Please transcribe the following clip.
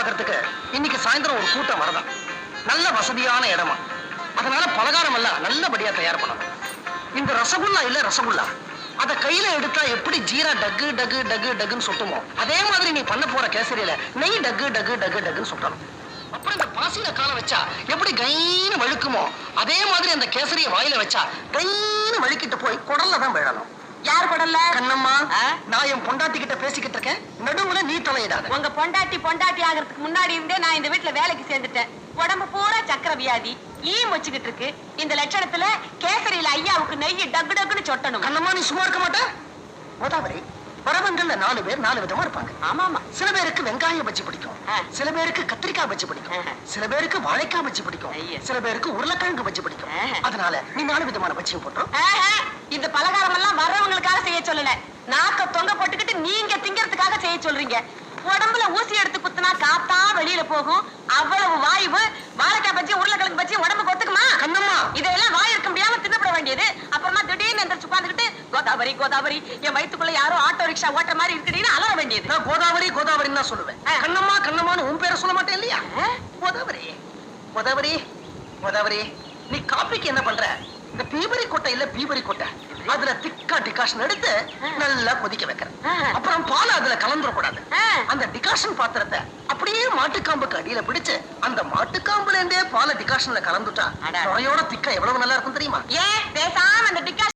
பாக்குறதுக்கு இன்னைக்கு சாயந்தரம் ஒரு கூட்டம் வரதான். நல்ல வசதியான இடமா, அதனால பலகாரம் எல்லாம் நல்லபடியா தயார் பண்ணணும். இந்த ரசகுல்லா இல்ல ரசகுல்லா, அத கையில எடுத்தா எப்படி ஜீரா டக்கு டக்கு டக்கு டக்குன்னு சுட்டுமோ அதே மாதிரி நீ பண்ண போற கேசரியில நெய் டக்கு டக்கு டக்கு டக்குன்னு சுட்டணும். அப்புறம் இந்த பாசியில கால வச்சா எப்படி கைன்னு வழுக்குமோ அதே மாதிரி அந்த கேசரிய வாயில வச்சா கைன்னு வழுக்கிட்டு போய் குடல்ல தான் விழணும். யார் குடல்ல? கண்ணம்மா, நான் என் பொண்டாட்டி கிட்ட பேசிக்கிட்டு இருக்கேன், நடுவுல நீ தலையிடாத. உங்க பொண்டாட்டி ஆகிறதுக்கு முன்னாடி இருந்தே நான் இந்த வீட்டுல வேலைக்கு சேர்ந்துட்டேன். உடம்பு பூரா சக்கர வியாதி, வச்சுக்கிட்டு இருக்கு. இந்த லட்சணத்துல கேசரியில ஐயாவுக்கு நெய் டக்கு டக்குன்னு சொட்டணும். கண்ணம்மா, நீ சும்மா இருக்க மாட்டே. கோதாவரி, வரவங்கள்ல 4 பேர் 4 விதமா இருப்பாங்க. ஆமாமா. சில பேருக்கு வெங்காய பஜ்ஜி பிடிக்கும், சில பேருக்கு கத்திரிக்காய் பஜ்ஜி பிடிக்கும், சில பேருக்கு வாழைக்காய் பஜ்ஜி பிடிக்கும், சில பேருக்கு உருளைக்கிழங்கு பஜ்ஜி பிடிக்கும். அதனால நீ 4 விதமான பஜ்ஜியும் போட்டோம். இந்த பலகாரம் எல்லாம் வர்றவங்களுக்காக செய்ய சொல்லல, நாக்க தொங்க போட்டுக்கிட்டு நீங்க திங்கிறதுக்காக செய்ய சொல்றீங்க. உடம்புல ஊசி எடுத்து குத்துனா காத்தா வெளியில போகும். அவ்வளவு வாய்வு வாழைக்காய் பஜ்ஜி உருளைக்கிழங்கு பஜ்ஜி உடம்புக்கு ஒத்துக்குமா? கண்ணம்மா, இதெல்லாம் வாய் இருக்க முடியாம தின்னப்பட வேண்டியது. அப்புறமா திடீர்னு எந்திரிச்சு உட்காந்துக்கிட்டு கோதாவரி கோதாவரி என் வயிற்றுக்குள்ள யாரோ ஆட்டோ ரிக்ஷா ஓட்டுற மாதிரி இருக்குன்னு அலற வேண்டியது. நான் கோதாவரி கோதாவரின்னு தான் சொல்லுவேன். கண்ணம்மா கண்ணம்மான்னு உன் பேரை சொல்ல மாட்டேன் இல்லையா? கோதாவரி கோதாவரி கோதாவரி, நீ காப்பிக்கு என்ன பண்ற? இந்த பீபரி கொட்டை இல்ல பீபரி கொட்டை, அதுல திக்கா டிகாஷன் எடுத்து நல்லா கொதிக்க வைக்கிறேன். அப்புறம் பால் அதுல கலந்துடக்கூடாது. அந்த டிகாஷன் பாத்திரத்தை அப்படியே மாட்டுக்காம்புக்கு அடியில பிடிச்சு அந்த மாட்டுக்காம்புல இருந்தே பால டிகாஷன்ல கலந்துட்டா நுரையோட திக்கா எவ்வளவு நல்லா இருக்கும் தெரியுமா? ஏன் பேசாம அந்த டிகாஷன்